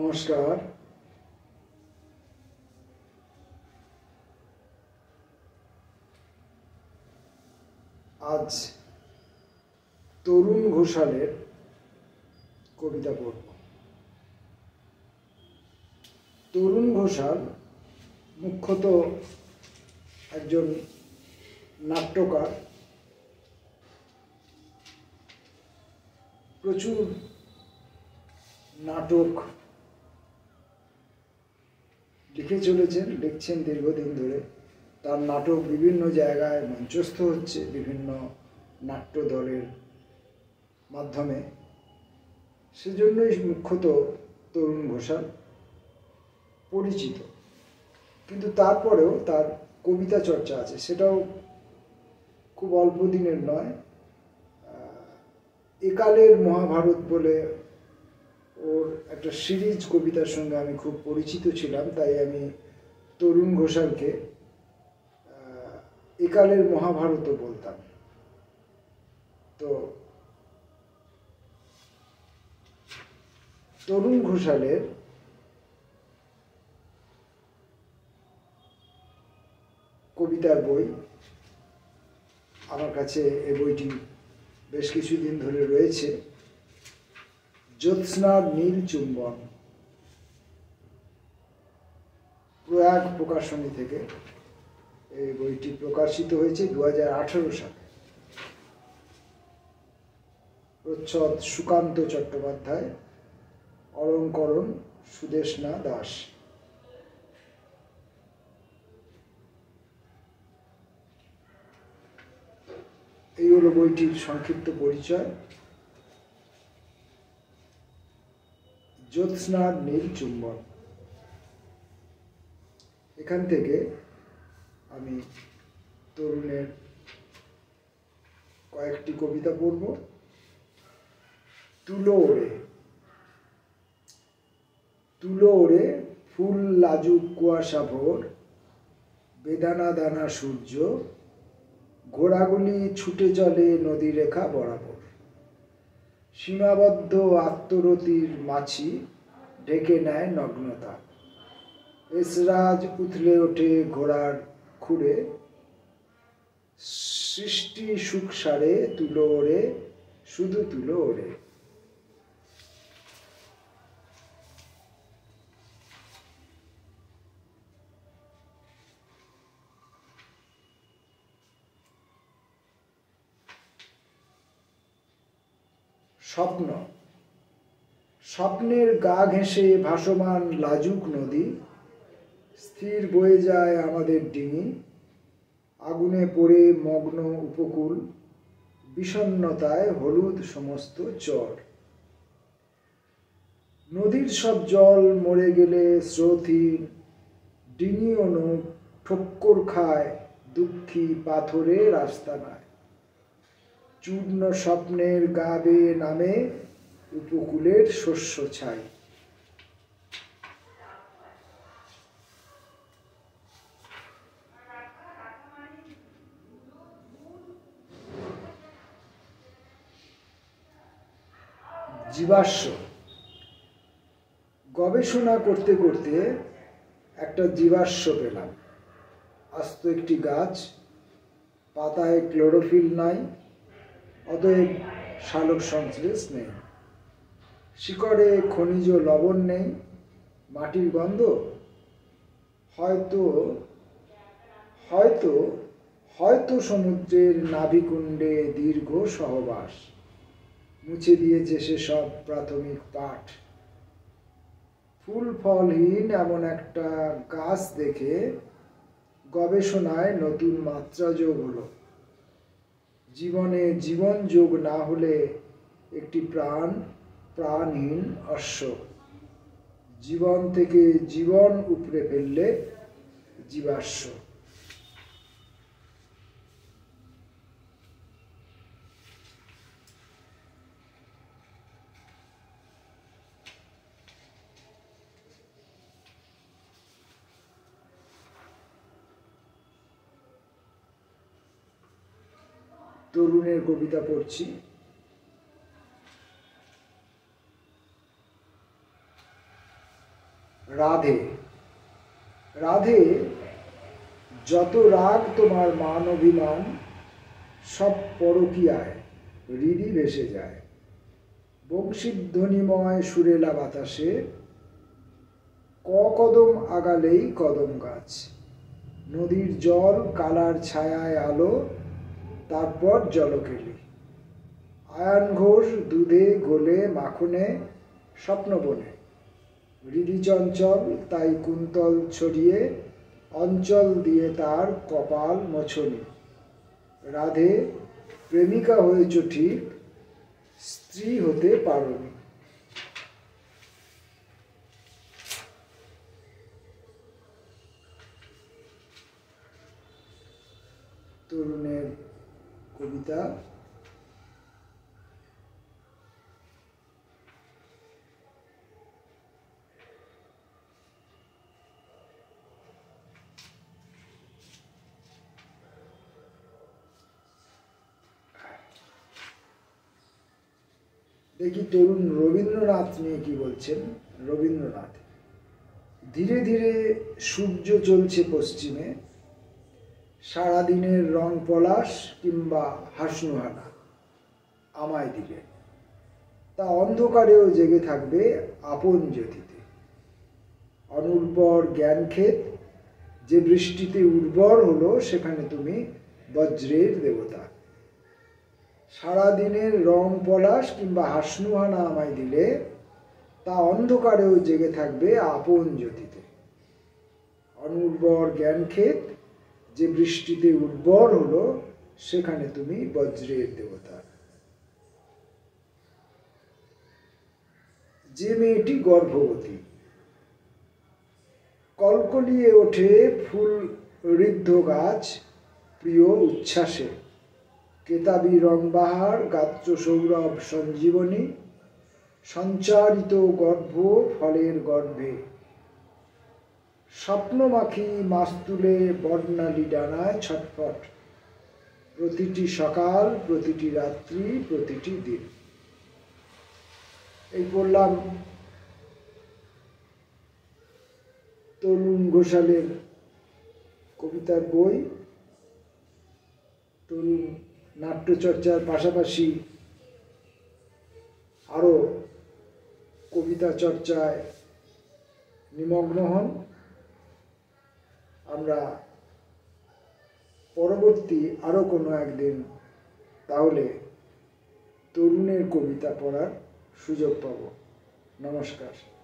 নমস্কার। আজ তরুণ ঘোষালের কবিতা পড়ব। তরুণ ঘোষাল মুখ্যত একজন নাট্যকার। প্রচুর নাটক লিখছেন দীর্ঘদিন ধরে। তার নাটক বিভিন্ন জায়গায় মঞ্চস্থ হচ্ছে বিভিন্ন নাট্য দলের মাধ্যমে। সেজন্যই মুখ্যত তরুণ ঘোষাল পরিচিত। কিন্তু তারপরেও তার কবিতা চর্চা আছে, সেটাও খুব অল্প দিনের নয়। একালের মহাভারত বলে ওর একটা সিরিজ কবিতার সঙ্গে আমি খুব পরিচিত ছিলাম, তাই আমি তরুণ ঘোষালকে একালের মহাভারতও বলতাম। তো তরুণ ঘোষালের কবিতার বই আমার কাছে, এই বইটি বেশ কিছুদিন ধরে রয়েছে। জ্যোৎস্নার নীল চুম্বন, প্রয়াগ প্রকাশনী থেকে এই বইটি প্রকাশিত হয়েছে 2018 সালে। প্রচ্ছদ সুকান্ত চট্টোপাধ্যায়, অলঙ্করণ সুদেষ্ণা দাস। এই হলো বইটির সংক্ষিপ্ত পরিচয়। জ্যোৎস্নার নীল চুম্বন। এখান থেকে আমি তরুণের কয়েকটি কবিতা পড়ব। তুলো ওড়ে। তুলো ওড়ে ফুল লাজুক কুয়াশা ভোর, বেদানা দানা সূর্য, ঘোড়াগুলি ছুটে চলে নদী রেখা বরাবর। সীমাবদ্ধ আত্মরতির মাছি ঢেকে নেয় নগ্নতা। এসরাজ উথলে ওঠে ঘোড়ার খুঁড়ে, সৃষ্টি সুখ সারে তুলো ওড়ে, শুধু তুলো ওড়ে। স্বপ্ন। স্বপ্নের গা ঘেঁষে ভাসমান লাজুক নদী, স্থির বয়ে যায় আমাদের ডিঙি। আগুনে পড়ে মগ্ন উপকূল, বিষণ্ণতায় হলুদ সমস্ত চর। নদীর সব জল মরে গেলে স্রোতহীন, ডিঙি অনুপ ঠক্কর খায় দুঃখী পাথরে রাস্তা নাই। চূর্ণ স্বপ্নের গা বেয়ে নামে উপকূলের শস্য ছাই। জীবাশ্ম। গবেষণা করতে করতে একটা জীবাশ্ম পেলাম। আস্ত একটি গাছ, পাতায় ক্লোরোফিল নাই, অতএব সালোক সংশ্লেষ নেই। শিকড়ে খনিজ লবণ নেই, মাটির গন্ধ। হয়তো হয়তো হয়তো সমুদ্রের নাভিকুণ্ডে দীর্ঘ সহবাস মুছে দিয়েছে সেসব প্রাথমিক পাঠ। ফুল ফলহীন এমন একটা গাছ দেখে গবেষণায় নতুন মাত্রা যোগ হলো। জীবনে জীবন যোগ না হলে একটি প্রাণহীন অশ্ব। জীবন থেকে জীবন উপড়ে ফেললে জীবাশ্ম। তরুণের কবিতা পড়ছি। রাধে। রাধে, যত রাগ তোমার মান অভিমান, সব পরকীয়ায় হৃদি ভেসে যায়। বংশীধ্বনিময় সুরেলা বাতাসে কদম আগালেই কদম গাছ। নদীর জল কালার ছায়ায় আলো, তারপর জলকেলি। আয়ান ঘোষ দুধে গোলে মাখনে স্বপ্ন বনে। হৃদি চঞ্চল তাই কুন্তল ছড়িয়ে, অঞ্চল দিয়ে তার কপাল মোছনে। রাধে, প্রেমিকা হয়েছ ঠিক, স্ত্রী হতে পারোনি। তরুণের কবিতা। দেখি তরুণ রবীন্দ্রনাথ নিয়ে কি বলছেন। রবীন্দ্রনাথ, ধীরে ধীরে সূর্য চলছে পশ্চিমে, সারাদিনের রং পলাশ কিংবা হাসনুহানা আমায় দিলে। তা অন্ধকারেও জেগে থাকবে আপন জ্যোতিতে। অনুর্বর জ্ঞান ক্ষেত যে বৃষ্টিতে উর্বর হলো, সেখানে তুমি বজ্রের দেবতা। সারাদিনের রং পলাশ কিংবা হাসনুহানা আমায় দিলে, তা অন্ধকারেও জেগে থাকবে আপন জ্যোতিতে। অনুর্বর জ্ঞান ক্ষেত যে বৃষ্টিতে উর্বর হলো, সেখানে তুমি বজ্রের দেবতা। যে মেয়েটি গর্ভবতী, কলকলিয়ে ওঠে ফুল ঋদ্ধ গাছ প্রিয় উচ্ছ্বাসে। কেতাবি রংবাহার গাত্র সৌরভ সঞ্জীবনী, সঞ্চারিত গর্ভ ফলের গর্ভে। স্বপ্নমাখি মাস্তুলে বর্ণালী ডানায় ছটফট, প্রতিটি সকাল, প্রতিটি রাত্রি, প্রতিটি দিন। এই পড়লাম তরুণ ঘোষালের কবিতার বই। তরুণ নাট্যচর্চার পাশাপাশি আরও কবিতা চর্চায় নিমগ্ন হন। আমরা পরবর্তী আরও কোনো একদিন তাহলে তরুণের কবিতা পড়ার সুযোগ পাব। নমস্কার।